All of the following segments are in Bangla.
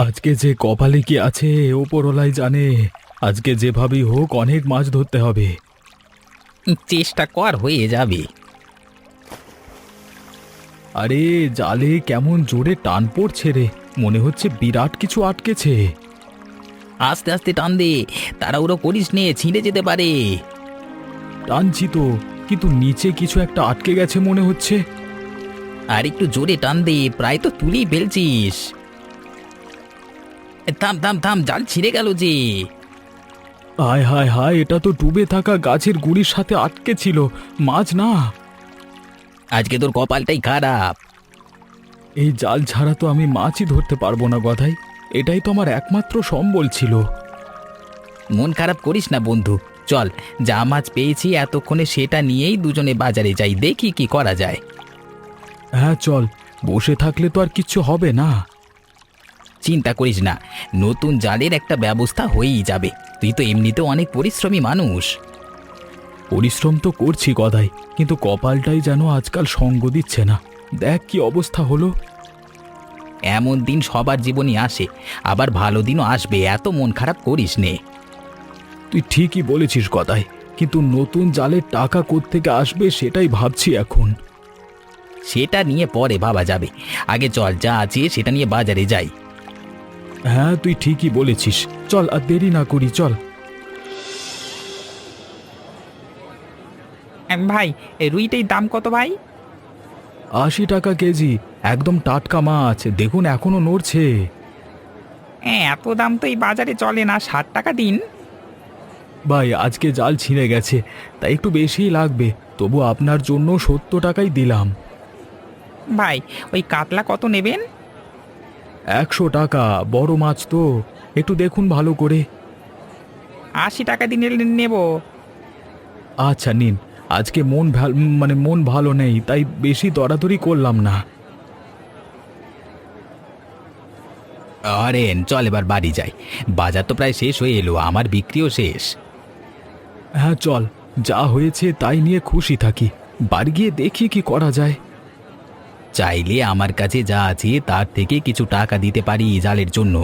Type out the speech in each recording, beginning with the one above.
আজকে যে কপালে কি আছে ওপরওয়ালাই জানে। আজকে যেভাবেই হোক অনেক মাছ ধরতে হবে। চেষ্টা কর, হয়ে যাবে। আরে জালে কেমন জোরে টান পড়ছে রে, মনে হচ্ছে বিরাট কিছু আটকেছে। আস্তে আস্তে টান দে, তাড়াহুড়ো করিস নে, ছিঁড়ে যেতে পারে। টানছি তো, কিন্তু নিচে কিছু একটা আটকে গেছে মনে হচ্ছে। আর একটু জোরে টান দে, প্রায় তো তুলেই ফেলছিস। থাম থাম থাম, জাল ছিঁড়ে গেল যে। হায় হায় হায়, এটা তো ডুবে থাকা গাছের গুড়ির সাথে আটকে ছিল, মাছ না। আজকে তোর কপালটাই খারাপ। এই জাল ছাড়া তো আমি মাছই ধরতে পারবো না গদাই। এটাই তো আমার একমাত্র সম্বল ছিল। মন খারাপ করিস না বন্ধু, চল, যা মাছ পেয়েছি এতক্ষণে সেটা নিয়েই দুজনে বাজারে যাই, দেখি কি করা যায়। হ্যাঁ চল, বসে থাকলে তো আর কিচ্ছু হবে না। চিন্তা করিস না, নতুন জালের একটা ব্যবস্থা হয়েই যাবে। তুই তো এমনিতেও অনেক পরিশ্রমী মানুষ। পরিশ্রম তো করছি গদাই, কিন্তু কপালটাই যেন আজকাল সঙ্গ দিচ্ছে না। দেখ কি অবস্থা হলো। এমন দিন সবার জীবনে আসে, আবার ভালো দিনও আসবে, এত মন খারাপ করিস নে। তুই ঠিকই বলেছিস গদাই, কিন্তু নতুন জালের টাকা কোত্থেকে আসবে সেটাই ভাবছি এখন। সেটা নিয়ে পরে ভাবা যাবে, আগে চল যা আছে সেটা নিয়ে বাজারে যাই। হ্যাঁ তুই ঠিকই বলেছিস, চল আর দেরি না করি, চল। ভাই, এই রুইটাই দাম কত ভাই? 80 টাকা কেজি, একদম টাটকা মাছ, দেখুন এখনো নড়ছে। হ্যাঁ, এত দাম তো এই বাজারে চলে না, 60 টাকা দিন। ভাই আজকে জাল ছিঁড়ে গেছে, তাই একটু বেশিই লাগবে, তবু আপনার জন্য 70 টাকাই দিলাম। ভাই, ওই কাতলা কত নেবেন? 100 টাকা, বড় মাছ তো, একটু দেখুন ভালো করে। 80 টাকা দিন নেব। আচ্ছা নিন, আজকে মন ভালো নেই, তাই বেশি দরাদরি করলাম না। আরে চল এবার বাড়ি যাই, বাজার তো প্রায় শেষ হয়ে এলো, আমার বিক্রিও শেষ। হ্যাঁ চল, যা হয়েছে তাই নিয়ে খুশি থাকি, বাড়ি গিয়ে দেখি কি করা যায়। চাইলে আমার কাছে যা আছে তার থেকে কিছু টাকা দিতে পারি জালের জন্য।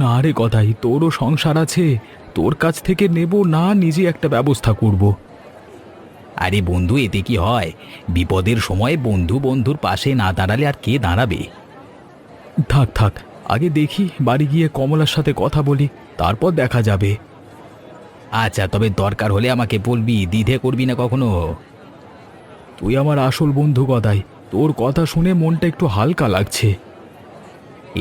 না রে গদাই, তোরও সংসার আছে, তোর কাছ থেকে নেব না, নিজে একটা ব্যবস্থা করব। আরে বন্ধু, এতে কি হয়? বিপদের সময় বন্ধু বন্ধুর পাশে না দাঁড়ালে আর কে দাঁড়াবে? থাক থাক, আগে দেখি বাড়ি গিয়ে কমলার সাথে কথা বলি, তারপর দেখা যাবে। আচ্ছা, তবে দরকার হলে আমাকে বলবি, দ্বিধে করবি না কখনো। তুই আমার আসল বন্ধু গদাই, তোর কথা শুনে মনটা একটু হালকা লাগছে।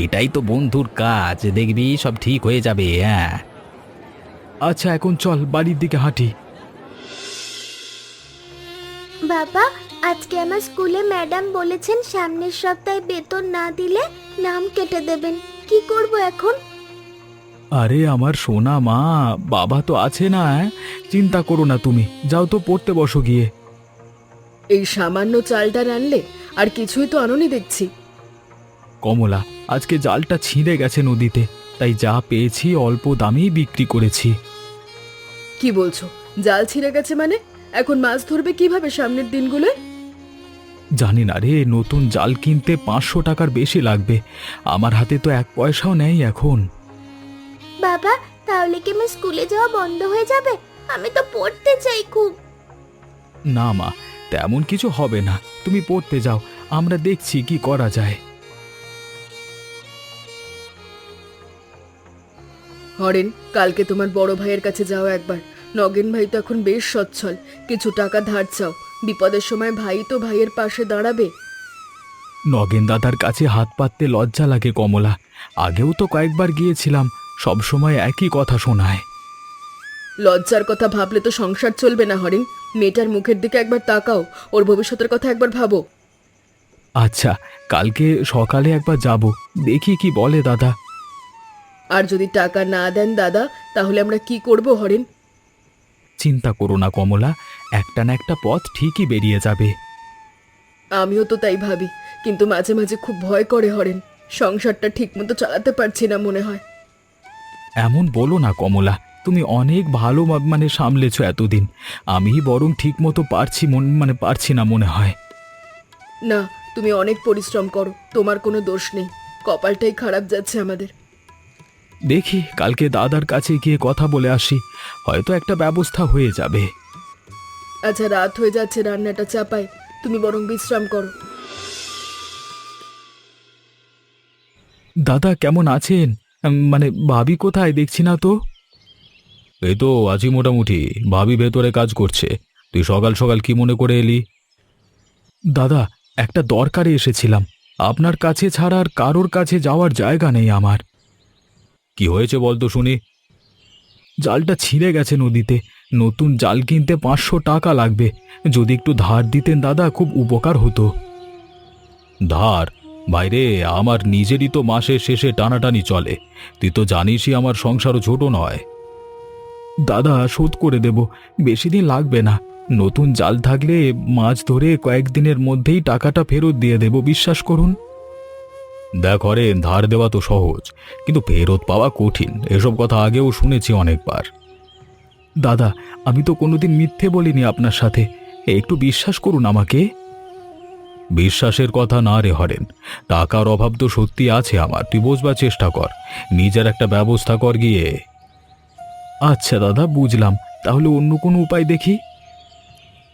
এটাই তো বন্ধুর কাজ, দেখবি সব ঠিক হয়ে যাবে। হ্যাঁ, আচ্ছা এখন চল বাড়ির দিকে হাঁটি। বাবা, আজকে আমার স্কুলে ম্যাডাম বলেছেন সামনের সপ্তাহে বেতন না দিলে নাম কেটে দেবেন। কি করব এখন? আরে আমার সোনা মা, বাবা তো আছে না, চিন্তা করো না তুমি, যাও তো পড়তে বসো গিয়ে। এই সামান্য চালটা রানলে, আর কিছুই তো আনোনি দেখছি। কমলা, আজকে জালটা ছিঁড়ে গেছে নদীতে, তাই যা পেয়েছি অল্প দামেই বিক্রি করেছি। কি বলছো? জাল ছিঁড়ে গেছে মানে? এখন মাছ ধরবে কিভাবে সামনের দিনগুলো? জানি না রে, নতুন জাল কিনতে 500 টাকার বেশি লাগবে, আমার হাতে তো 1 পয়সাও নেই এখন। বাবা, তাহলে কি আমার স্কুলে যাওয়া বন্ধ হয়ে যাবে? আমি তো পড়তে চাই খুব। না মা, তেমন কিছু হবে না, তুমি পড়তে যাও, আমরা দেখছি কি করা যায়। হরেন, কালকে তোমার বড় ভাইয়ের কাছে যাও একবার। নগেন ভাই তো এখন বেশ সচ্ছল, কিছু টাকা ধার চাও, বিপদের সময় ভাই তো ভাইয়ের পাশে দাঁড়াবে। নগেন দাদার কাছে হাত পাততে লজ্জা লাগে কমলা, আগেও তো কয়েকবার গিয়েছিলাম, সব সময় একই কথা শোনায়। লজ্জার কথা ভাবলে তো সংসার চলবে না হরেন। মেয়েটার মুখের দিকে একবার তাকাও, ওর ভবিষ্যতের কথা একবার ভাবো। আচ্ছা, কালকে সকালে একবার যাব, দেখি কি বলে দাদা। আর যদি টাকা না দেন দাদা, তাহলে আমরা কি করব হরেন? চিন্তা করো না কমলা, একটা না একটা পথ ঠিকই বেরিয়ে যাবে। আমিও তো তাই ভাবি, কিন্তু মাঝে মাঝে খুব ভয় করে হরেন, সংসারটা ঠিকমতো চালাতে পারছি না মনে হয়। এমন বলো না কমলা, তুমি অনেক ভালো সামলেছো এতদিন, আমি বরং ঠিক মতো পারছি না মনে হয়। না, তুমি অনেক পরিশ্রম করো, তোমার কোনো দোষ নেই। কপালটাই খারাপ যাচ্ছে আমাদের। দেখি কালকে দাদার কাছে গিয়ে কথা বলে আসি, হয়তো একটা ব্যবস্থা হয়ে যাবে। আচ্ছা, রাত হয়ে যাচ্ছে, রান্নাটা চাপাই, তুমি বরং বিশ্রাম করো। দাদা কেমন আছেন? মানে ভাবি কোথায় দেখছি না তো। এই তো আছি মোটামুটি, ভাবি ভেতরে কাজ করছে। তুই সকাল সকাল কি মনে করে এলি? দাদা, একটা দরকারে এসেছিলাম, আপনার কাছে ছাড়া আর কারোর কাছে যাওয়ার জায়গা নেই আমার। কি হয়েছে বল তো শুনি। জালটা ছিঁড়ে গেছে নদীতে, নতুন জাল কিনতে 500 টাকা লাগবে। যদি একটু ধার দিতেন দাদা, খুব উপকার হতো। ধার? বাইরে, আমার নিজেরই তো মাসের শেষে টানাটানি চলে। তুই তো জানিসই আমার সংসারও ছোট নয়। দাদা শোধ করে দেব, বেশি দিন লাগবে না। নতুন জাল থাকলে মাছ ধরে কয়েকদিনের মধ্যেই টাকাটা ফেরত দিয়ে দেব, বিশ্বাস করুন। দেখ হরেন, ধার দেওয়া তো সহজ, কিন্তু ফেরত পাওয়া কঠিন, এসব কথা আগেও শুনেছি অনেকবার। দাদা, আমি তো কোনোদিন মিথ্যে বলিনি আপনার সাথে, একটু বিশ্বাস করুন আমাকে। বিশ্বাসের কথা না রে হরেন, টাকার অভাব তো সত্যি আছে আমার, তুই বোঝবার চেষ্টা কর, নিজের একটা ব্যবস্থা কর গিয়ে। আচ্ছা দাদা, বুঝলাম, তাহলে অন্য কোনো উপায় দেখি।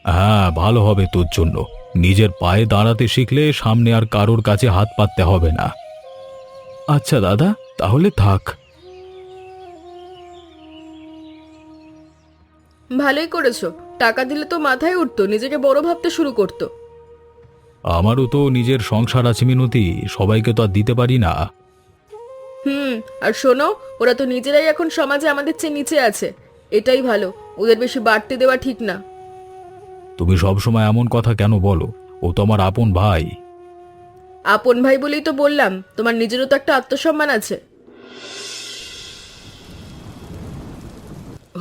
হ্যাঁ, ভালো হবে তোর জন্য। নিজের পায়ে দাঁড়াতে শিখলে সামনে আর কারোর কাছে হাত পাততে হবে না। আচ্ছা দাদা, তাহলে থাক। ভালোই করেছো, টাকা দিলে তো মাথায় উঠতো, নিজেকে বড় ভাবতে শুরু করতো। আমারও তো নিজের সংসার আছে মিনতি, সবাইকে তো আর দিতে পারি না। আর শোনো, ওরা তো নিজেরাই এখন সমাজে আমাদের চেয়ে নিচে আছে, এটাই ভালো, ওদের বেশি বাড়তে দেওয়া ঠিক না। তুমি সবসময় এমন কথা কেন বলো? ও তো আমার আপন ভাই। আপন ভাই বলেই তো বললাম, তোমার নিজেরও তো একটা আত্মসম্মান আছে।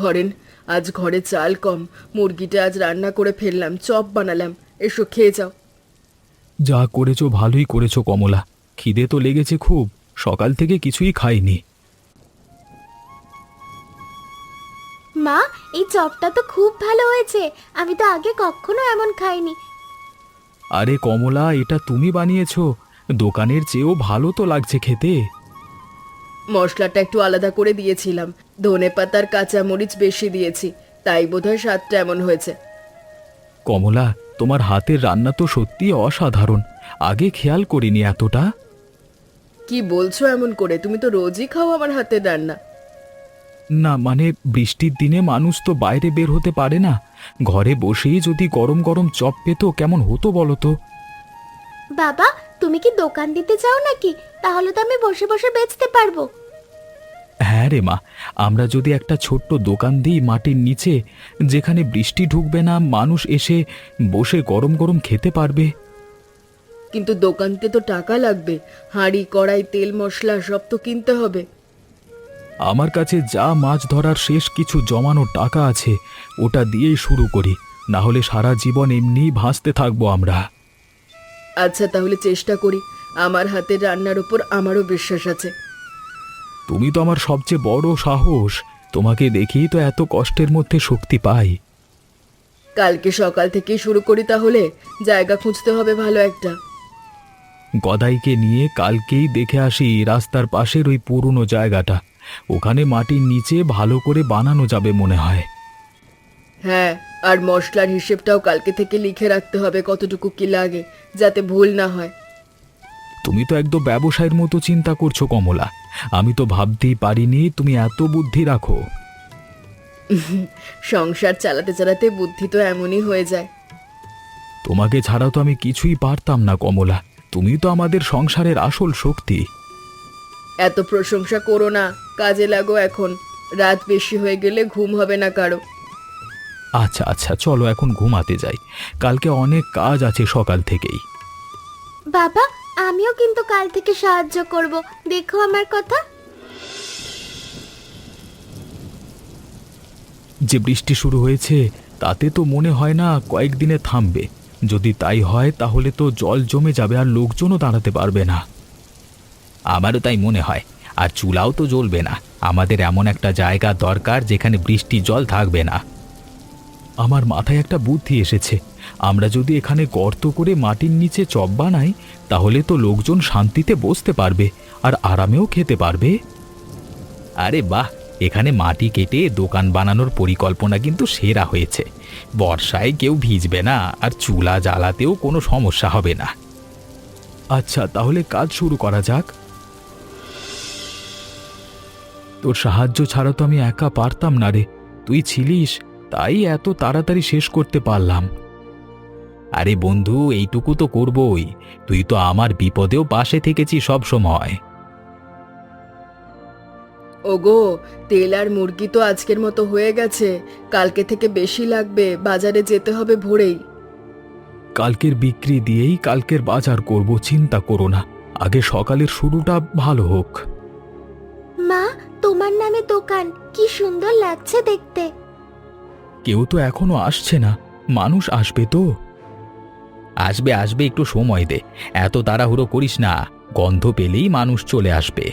হরেন, আজ ঘরে চাল কম, মুরগিটা আজ রান্না করে ফেললাম, চপ বানালাম, এসো খেয়ে যাও। যা করেছো ভালোই করেছো কমলা, খিদে তো লেগেছে খুব, সকাল থেকে কিছুই খাইনি। মা, এই চপটা তো খুব ভালো হয়েছে, আমি তো আগে কখনো এমন খাইনি। আরে কমলা, এটা তুমি বানিয়েছো, দোকানের চেয়েও ভালো তো লাগছে খেতে। মশলাটা একটু আলাদা করে দিয়েছিলাম, ধনে পাতার কাঁচা মরিচ বেশি দিয়েছি, তাই বোধহয় স্বাদটা এমন হয়েছে। কমলা, তোমার হাতের রান্না তো সত্যি অসাধারণ, আগে খেয়াল করিনি এতটা। কি বলছো এমন করে? তুমি তো রোজই খাও আমার হাতের রান্না। না মানে, বৃষ্টির দিনে মানুষ তো বাইরে বের হতে পারে না, ঘরে বসেই যদি গরম গরম চপ পেতো কেমন হতো বলো তো। বাবা, তুমি কি দোকান দিতে চাও নাকি? তাহলে তো আমি বসে বসে বেচতে পারবো। হ্যাঁ রে মা, আমরা যদি একটা ছোট্ট দোকান দিই মাটির নিচে, যেখানে বৃষ্টি ঢুকবে না, মানুষ এসে বসে গরম গরম খেতে পারবে। কিন্তু দোকানতে তো টাকা লাগবে, হাঁড়ি কড়াই তেল মশলা সব তো কিনতে হবে। আমার কাছে যা মাছ ধরার শেষ কিছু জমানো টাকা আছে, ওটা দিয়েই শুরু করি, না হলে সারা জীবন এমনিই ভাসতে থাকবো আমরা। আচ্ছা, তাহলে চেষ্টা করি, আমার হাতের রান্নার উপর আমারও বিশ্বাস আছে। তুমি তো আমার সবচেয়ে বড় সাহস, তোমাকে দেখেই তো এত কষ্টের মধ্যে শক্তি পাই। কালকে সকাল থেকেই শুরু করি, তাহলে জায়গা খুঁজতে হবে ভালো একটা। গদাইকে নিয়ে কালকেই দেখে আসি রাস্তার পাশের ওই পুরনো জায়গাটা, ওখানে মাটির নিচে ভালো করে বানানো যাবে মনে হয়। হ্যাঁ, আর মশলার হিসেবটাও কালকে থেকে লিখে রাখতে হবে, কতটুকু কি লাগে, যাতে ভুল না হয়। তুমি তো একদম ব্যবসায়ের মতো চিন্তা করছো কমলা, আমি তো ভাবতেই পারিনি তুমি এত বুদ্ধি রাখো। সংসার চালাতে চালাতে বুদ্ধি তো এমনই হয়ে যায়। তোমাকে ছাড়া তো আমি কিছুই পারতাম না কমলা, তুমি তো আমাদের সংসারের আসল শক্তি। এত প্রশংসা করো না, কাজে লাগো এখন, রাত বেশি হয়ে গেলে ঘুম হবে না কারো। আচ্ছা আচ্ছা, চলো এখন ঘুমাতে যাই, কালকে অনেক কাজ আছে সকাল থেকেই। বাবা, আমিও কিন্তু কাল থেকে সাহায্য করব, দেখো আমার কথা। যে বৃষ্টি শুরু হয়েছে তাতে তো মনে হয় না কয়েকদিনে থামবে, যদি তাই হয় তাহলে তো জল জমে যাবে আর লোকজনও দাঁড়াতে পারবে না। আমারও তাই মনে হয়, আর চুলাও তো জ্বলবে না, আমাদের এমন একটা জায়গা দরকার যেখানে বৃষ্টি জল থাকবে না। আমার মাথায় একটা বুদ্ধি এসেছে, আমরা যদি এখানে গর্ত করে মাটির নিচে চপ বানাই তাহলে তো লোকজন শান্তিতে বসতে পারবে আর আরামেও খেতে পারবে। আরে বাহ, এখানে মাটি কেটে দোকান বানানোর পরিকল্পনা কিন্তু সেরা হয়েছে। বর্ষায় কেউ ভিজবে না আর চুলা জ্বালাতেও কোনো সমস্যা হবে না। আচ্ছা, তাহলে কাজ শুরু করা যাক। তোর সাহায্য ছাড়া তো আমি একা পারতাম না রে, তুই ছিলিস তাই এত তাড়াতাড়ি শেষ করতে পারলাম। আরে বন্ধু, এইটুকু তো করবই, তুই তো আমার বিপদেও পাশে থেকেছিস সব সময়। ওগো, তেল আর মুরগি তো আজকের মতো হয়ে গেছে, কালকে থেকে বেশি লাগবে, বাজারে যেতে হবে ভোরেই। কালকের বিক্রি দিয়েই কালকের বাজার করব, চিন্তা করো না, আগে সকালের শুরুটা ভালো হোক। মা, তোমার নামে দোকান, কি সুন্দর লাগছে দেখতে। কেউ তো এখনো আসছে না, মানুষ আসবে তো। আসবে আসবে, একটু সময় দে, এত তাড়াহুড়ো করিস না, গন্ধ পেলেই মানুষ চলে আসবে।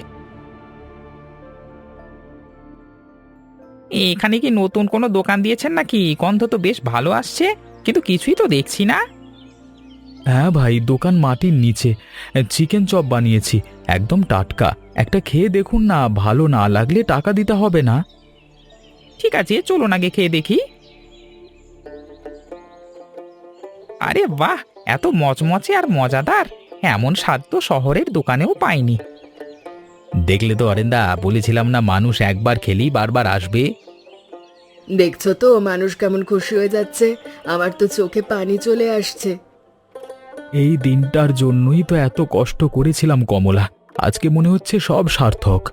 এখানে কি নতুন কোনো দোকান দিয়েছেন নাকি? গন্ধ তো বেশ ভালো আসছে, কিন্তু কিছুই তো দেখছি না। হ্যাঁ ভাই, দোকান মাটির নিচে, চিকেন চপ বানিয়েছি, একদম টাটকা, একটা খেয়ে দেখুন না, ভালো না লাগলে টাকা দিতে হবে না। ঠিক আছে, চলুন আগে খেয়ে দেখি। আরে বাহ, এত মচমচে আর মজাদার, এমন স্বাদ তো শহরের দোকানেও পাইনি। দেখলে তো অরেন্দা, বলেছিলাম না মানুষ একবার খেলেই বারবার আসবে। দেখছো তো মানুষ কেমন খুশি হয়ে যাচ্ছে, আমার তো চোখে পানি চলে আসছে। এই দিনটার জন্যই তো এত কষ্ট করেছিলাম কমলা, আজকে মনে হচ্ছে সব সার্থক।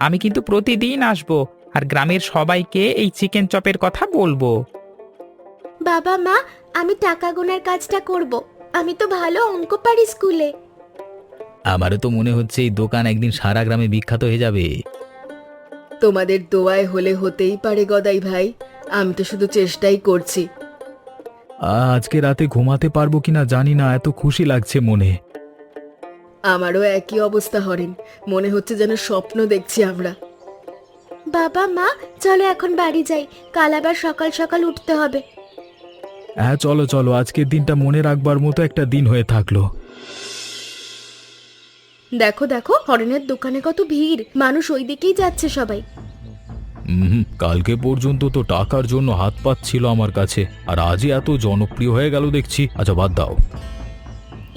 আমি কিন্তু প্রতিদিন আসবো আর গ্রামের সবাইকে এই চিকেন চপের কথা বলবো। বাবা মা, আমি টাকা গোনার কাজটা করব, আমি তো ভালো অঙ্ক পারি স্কুলে। আমারও তো মনে হচ্ছে এই দোকান একদিন সারা গ্রামে বিখ্যাত হয়ে যাবে। তোমাদের দোয়ায় হলে হতেই পারে গদাই ভাই, আমি তো শুধু চেষ্টাই করছি। আজকে রাতে ঘুমাতে পারবো কিনা জানি না, এত খুশি লাগছে মনে। আমারও একই অবস্থা হরেন, মনে হচ্ছে যেন স্বপ্ন দেখছি আমরা। বাবা মা, চলো এখন বাড়ি যাই, কাল আবার সকাল সকাল উঠতে হবে। হ্যাঁ চলো চলো, আজকের দিনটা মনে রাখবার মতো একটা দিন হয়ে থাকলো। দেখো দেখো, হরেনের দোকানে কত ভিড়, মানুষ ওই দিকেই যাচ্ছে সবাই। কালকে পর্যন্ত তো টাকার জন্য হাত পাচ্ছিল আমার কাছে, আর আজই এত জনপ্রিয় হয়ে গেল দেখছি। আচ্ছা বাদ দাও।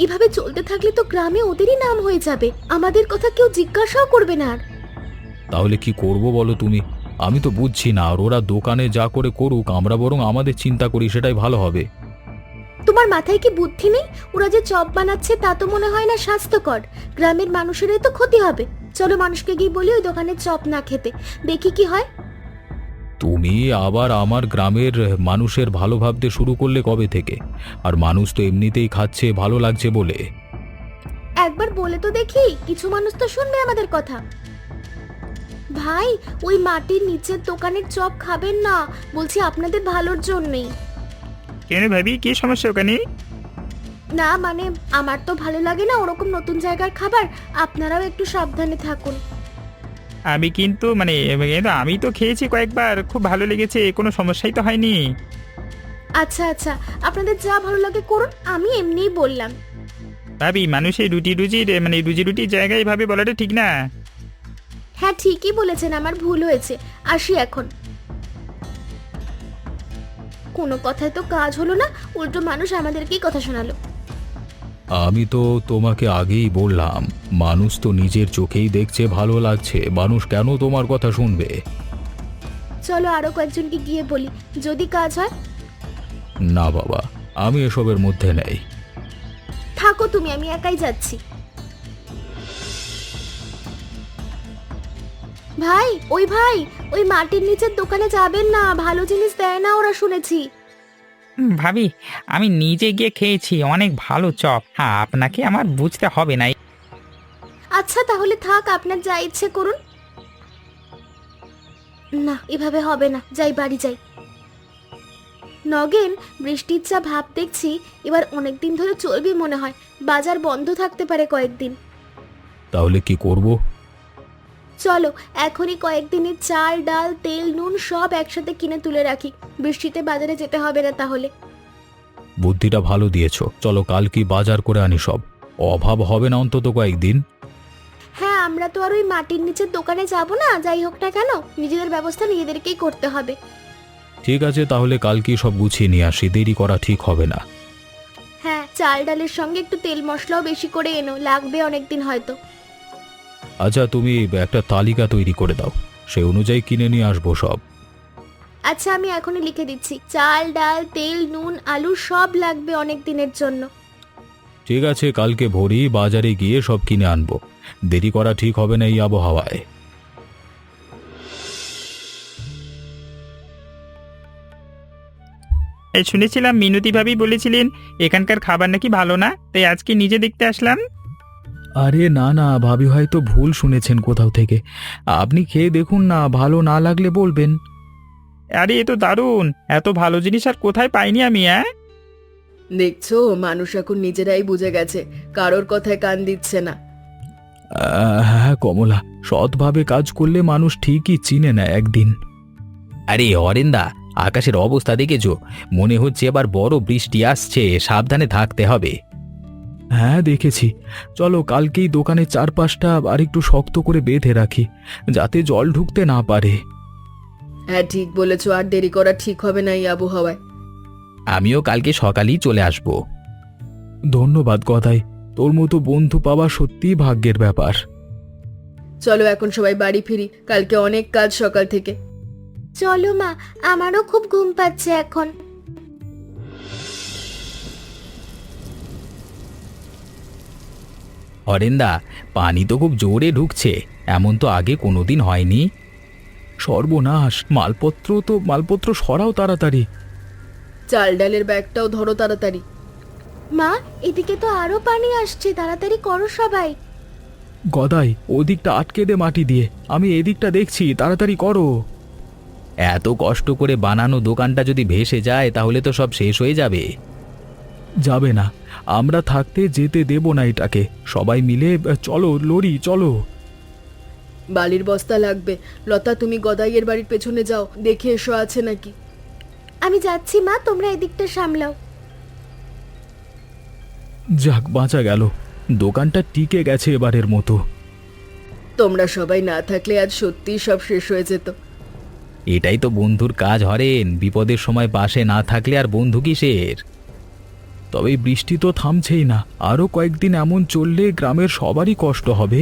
এভাবে চলতে থাকলে তো গ্রামে ওদেরই নাম হয়ে যাবে, আমাদের কথা কেউ জিজ্ঞাসাও করবে না আর। তাহলে কি করব বলো তুমি? আমি তো বুঝছি না, আর ওরা দোকানে যা করে করুক, আমরা বরং আমাদের চিন্তা করি, সেটাই ভালো হবে। তোমার মাথায় কি বুদ্ধি নেই? ওরা যে চপ বানাচ্ছে তা তো মনে হয় না স্বাস্থ্যকর, গ্রামের মানুষেরই তো ক্ষতি হবে। চলো মানুষকে গিয়ে বলি ওই দোকানের চপ না খেতে, দেখি কি হয়। তুমি আবার আমার গ্রামের মানুষের ভালো ভাবতে শুরু করলে কবে থেকে? আর মানুষ তো এমনিতেই খাচ্ছে ভালো লাগছে বলে। একবার বলে তো দেখি, কিছু মানুষ তো শুনবে আমাদের কথা। ভাই, ওই মাটির নিচের দোকানের চপ খাবেন না, বলছি আপনাদের ভালোর জন্যই। কেন ভাবি, কি সমস্যা ওখানে? না মানে, আমার তো ভালো লাগে না ওরকম নতুন জায়গার খাবার, আপনারাও একটু সাবধানে থাকুন। আমি কিন্তু আমি তো খেয়েছি কয়েকবার, খুব ভালো লেগেছে, কোনো সমস্যাই তো হয়নি। আচ্ছা আচ্ছা, আপনাদের যা ভালো লাগে করুন, আমি এমনিই বললাম। ভাবি, মানুষের রুজি রুটির জায়গায় ভাবে বলাটা ঠিক না। হ্যাঁ ঠিকই বলেছেন, আমার ভুল হয়েছে, আসি এখন। কোনো কথায় তো কাজ হলো না, উল্টো মানুষ আমাদেরকেই কথা শোনালো। আমি তো তোমাকে আগেই বললাম, মানুষ তো নিজের চোখেই দেখছে ভালো লাগছে, মানুষ কেন তোমার কথা শুনবে? চলো আরো কয়েকজনকে গিয়ে বলি, যদি কাজ হয়। না বাবা, আমি এসবের মধ্যে নেই। থাকো তুমি, আমি একাই যাচ্ছি। ভাই, ওই মাটির নিচের দোকানে যাবেন না, ভালো জিনিস দেয় না ওরা, শুনেছি। ভাবি, আমি নিজে গিয়ে খেয়েছি, অনেক ভালো চপ। হ্যাঁ, আপনাকে আমার বুঝতে হবে না। আচ্ছা তাহলে থাক, আপনার যা ইচ্ছে করুন। না, এভাবে হবে না, যাই বাড়ি যাই। নগেন, বৃষ্টির যা ভাব দেখছি, এবার অনেকদিন ধরে চলবে মনে হয়, বাজার বন্ধ থাকতে পারে কয়েকদিন। তাহলে কি করব? চলো এখনই কয়েকদিনের চাল ডাল তেল নুন সব একসাথে কিনে তুলে রাখি, বৃষ্টিতে বাজারে যেতে হবে না তাহলে। বুদ্ধিটা ভালো দিয়েছো। চলো কাল কি বাজার করে আনি সব। অভাব হবে না অন্তত কয়েকদিন। হ্যাঁ, আমরা তো আর ওই মাটির নিচের দোকানে যাব না, যাই হোক না কেন নিজেদের ব্যবস্থা নিজেদেরকেই করতে হবে। ঠিক আছে, তাহলে কালকেই সব গুছিয়ে নিয়ে আসি, দেরি করা ঠিক হবে না। হ্যাঁ, চাল ডালের সঙ্গে একটু তেল মশলাও বেশি করে এনো, লাগবে অনেকদিন হয়তো। আচ্ছা, তুমি একটা তালিকা তৈরি করে দাও, সেই অনুযায়ী কিনে নিয়ে আসবো সব। আচ্ছা, আমি এখনই লিখে দিচ্ছি। চাল ডাল তেল নুন আলু সব লাগবে অনেক দিনের জন্য। ঠিক আছে, কালকে ভোরেই বাজারে গিয়ে সব কিনে আনবো। দেরি করা ঠিক হবে না এই আবহাওয়ায়। এই শুনেছিলাম মিনতি ভাবি বলেছিলেন এখানকার খাবার নাকি ভালো না, তাই আজকে নিজে দেখতে আসলাম। আরে না না, ভাবি হয়তো ভুল শুনেছেন কোথাও থেকে। আপনি খেয়ে দেখুন না, ভালো না লাগলে বলবেন। আরে এ তো দারুণ, এত ভালো জিনিস আর কোথায় পাইনি আমি। দেখছো, মানুষ এখন নিজেরাই বুঝে গেছে, কারোর কথায় কান দিচ্ছে না। হ্যাঁ কমলা, সৎভাবে কাজ করলে মানুষ ঠিকই চিনে নেয় একদিন। আরে অরেন্দা, আকাশের অবস্থা দেখেছো? মনে হচ্ছে এবার বড় বৃষ্টি আসছে, সাবধানে থাকতে হবে। হ্যাঁ দেখেছি। চলো কালকেই দোকানের চারপাশটা আর একটু শক্ত করে বেঁধে রাখি, যাতে জল ঢুকতে না পারে। হ্যাঁ ঠিক বলেছো, আর দেরি করা ঠিক হবে না এই আবহাওয়ায়। আমিও কালকে সকালেই চলে আসব। ধন্যবাদ গদাই, তোর মতো বন্ধু পাওয়া সত্যিই ভাগ্যের ব্যাপার। চলো এখন সবাই বাড়ি ফিরি, কালকে অনেক কাজ সকাল থেকে। চলো মা, আমারও খুব ঘুম পাচ্ছে এখন। অরেন্দা, পানি তো খুব জোরে ঢুকছে, এমন তো আগে কোনোদিন হয়নি। সর্বনাশ, মালপত্র সরাও তাড়াতাড়ি। চাল ডালের ব্যাগটাও ধরো তাড়াতাড়ি। মা, এদিকে তো আরো পানি আসছে, তাড়াতাড়ি করো সবাই। গদাই, ওদিকটা আটকে দে মাটি দিয়ে, আমি এদিকটা দেখছি, তাড়াতাড়ি করো। এত কষ্ট করে বানানো দোকানটা যদি ভেসে যায় তাহলে তো সব শেষ হয়ে যাবে। যাবে না, আমরা থাকতে যেতে দেব না এটাকে। সবাই মিলে চলো লরি, চলো। বালির বস্তা লাগবে। লতা, তুমি গদাইয়ের বাড়ির পেছনে যাও, দেখে এসো আছে নাকি। আমি যাচ্ছি মা, তোমরা এদিকটা সামলাও। যাক, বাঁচা গেল, দোকানটা টিকে গেছে এবারের মতো। তোমরা সবাই না থাকলে আজ সত্যিই সব শেষ হয়ে যেত। এটাই তো বন্ধুর কাজ হরেন, বিপদের সময় পাশে না থাকলে আর বন্ধু কিসের। তবে বৃষ্টি তো থামছেই না, আরও কয়েকদিন এমন চললে গ্রামের সবারই কষ্ট হবে।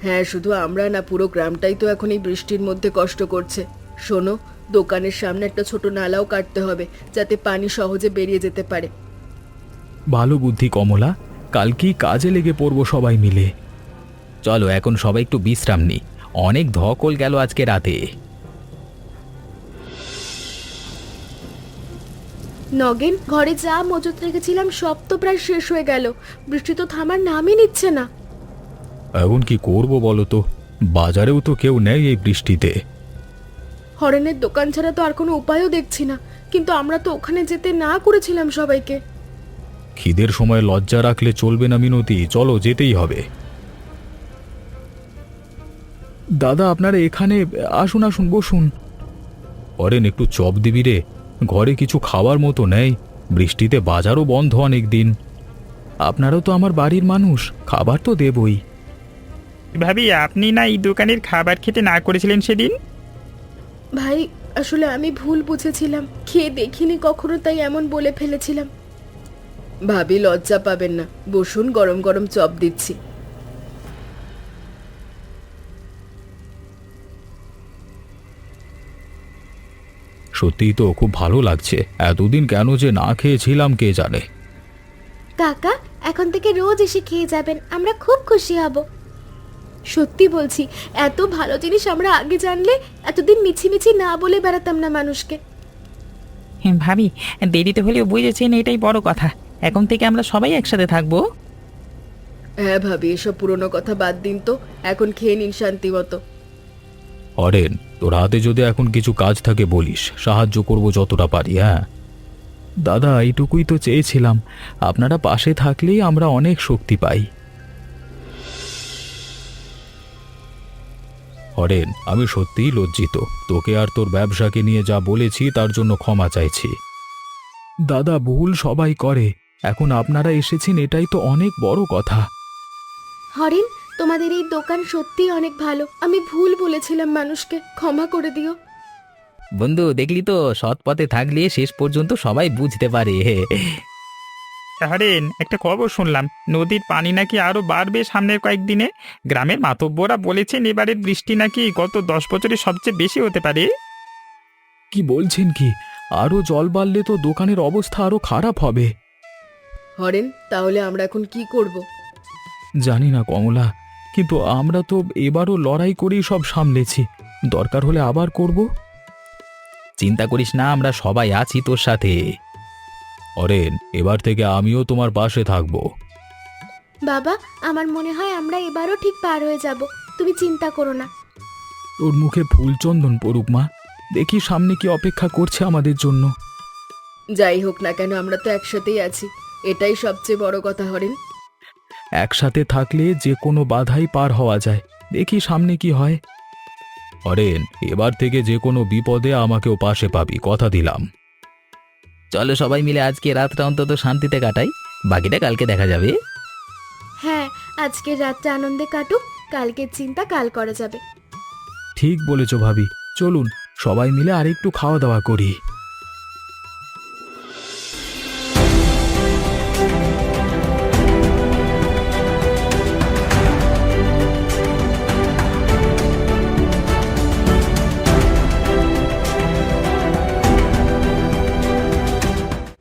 হ্যাঁ, শুধু আমরা না, পুরো গ্রামটাই তো এখন এই বৃষ্টির মধ্যে কষ্ট করছে। শোনো, দোকানের সামনে একটা ছোট নালাও কাটতে হবে, যাতে পানি সহজে বেরিয়ে যেতে পারে। ভালো বুদ্ধি কমলা, কালকেই কাজে লেগে পড়বো সবাই মিলে। চলো এখন সবাই একটু বিশ্রাম নি, অনেক ধকল গেল আজকে রাতে। নগেন, ঘরে যা মজুত রেখেছিলাম সব তো প্রায় শেষ হয়ে গেল। বৃষ্টি তো থামার নামই নিচ্ছে না। এখন কি করব বলো তো, বাজারেও তো কেউ নেই এই বৃষ্টিতে। হরেনের দোকান ছাড়া তো আর কোনো উপায়ও দেখছি না, কিন্তু আমরা তো ওখানে যেতে না করেছিলাম সবাইকে। খিদের সময় লজ্জা রাখলে চলবে না মিনতি, চলো যেতেই হবে। দাদা, আপনারা এখানে আসুন, আসুন বসুন। অরেন, একটু চপ দিবি রে, ঘরে কিছু খাওয়ার মতো নেই, বৃষ্টিতে বাজারও বন্ধ অনেক দিন। আপনারাও তো আমার বাড়ির মানুষ, খাবার তো দেবই। ভাবি, আপনি না এই দোকানের খাবার খেতে না করেছিলেন সেদিন? ভাই, আসলে আমি ভুল বুঝেছিলাম, খেয়ে দেখিনি কখনো, তাই এমন বলে ফেলেছিলাম। ভাবি, লজ্জা পাবেন না, বসুন, গরম গরম চপ দিচ্ছি। সত্যিই তো খুব ভালো লাগছে, এতদিন কেন যে না খেয়েছিলাম কে জানে। কাকা, এখন থেকে রোজ এসে খেয়ে যাবেন, আমরা খুব খুশি হব। সত্যি বলছি, এত ভালো জিনিস আমরা আগে জানলে এতদিন মিছিমিছি না বলে বেড়াতাম না মানুষকে। ভাবি, দেরিতে হলেও বুঝেছেন, এটাই বড় কথা। এখন থেকে আমরা সবাই একসাথে থাকবো। হ্যাঁ ভাবি, এসব পুরনো কথা বাদ দিন তো, এখন খেয়ে নিন শান্তি মতো। অরেন, তোর হাতে যদি এখন কিছু কাজ থাকে বলিস, সাহায্য করব যতটা পারি। হ্যাঁ দাদা, এইটুকুই তো চেয়েছিলাম, আপনারা পাশে থাকলেই আমরা অনেক শক্তি পাই। হরেন, আমি সত্যিই লজ্জিত, তোকে আর তোর ব্যবসাকে নিয়ে যা বলেছি তার জন্য ক্ষমা চাইছি। দাদা, ভুল সবাই করে। এখন আপনারা এসেছেন, এটাই তো অনেক বড় কথা। হরেন, তোমাদের এই দোকান সত্যিই অনেক ভালো। আমি ভুল বলেছিলাম মানুষকে, ক্ষমা করে দিও। বন্ধু, দেখলি তো, সৎ পথে থাকলে শেষ পর্যন্ত সবাই বুঝতে পারে। হরেন, একটা খবর শুনলাম, নদীর পানি নাকি আরো বাড়বে সামনের কয়েকদিনে। গ্রামের মাতব্বরা বলেছেন এবারের বৃষ্টি নাকি গত 10 বছরে সবচেয়ে বেশি হতে পারে। কি বলছেন কি? আরো জল বাড়লে তো দোকানের অবস্থা আরো খারাপ হবে। হরেন, তাহলে আমরা এখন কি করব? জানি না কমলা, কিন্তু আমরা তো এবারও লড়াই করেই সব সামলেছি। দরকার হলে আবার করব। চিন্তা করিস না, আমরা সবাই আছি তোর সাথে। অরেন, এবার থেকে আমিও তোমার পাশে থাকব। বাবা, আমার মনে হয় আমরা এবারও ঠিক পার হয়ে যাব। তুমি চিন্তা করো না। ওর মুখে ফুলচন্দন পড়ুক মা, দেখি সামনে কি অপেক্ষা করছে আমাদের জন্য। যাই হোক না কেন, আমরা তো একসাথেই আছি, এটাই সবচেয়ে বড় কথা হরেন। একসাথে থাকলে যে কোনো বাধাই পার হওয়া যায়। দেখি সামনে কি হয়। অরেন, এবার থেকে যে কোনো বিপদে আমাকেও পাশে পাবি, কথা দিলাম। চলো সবাই মিলে আজকে রাতটা অন্তত শান্তিতে কাটাই, বাকিটা কালকে দেখা যাবে। হ্যাঁ, আজকের রাতটা আনন্দে কাটুক, কালকের চিন্তা কাল করা যাবে। ঠিক বলেছ ভাবি, চলুন সবাই মিলে আরেকটু খাওয়া দাওয়া করি।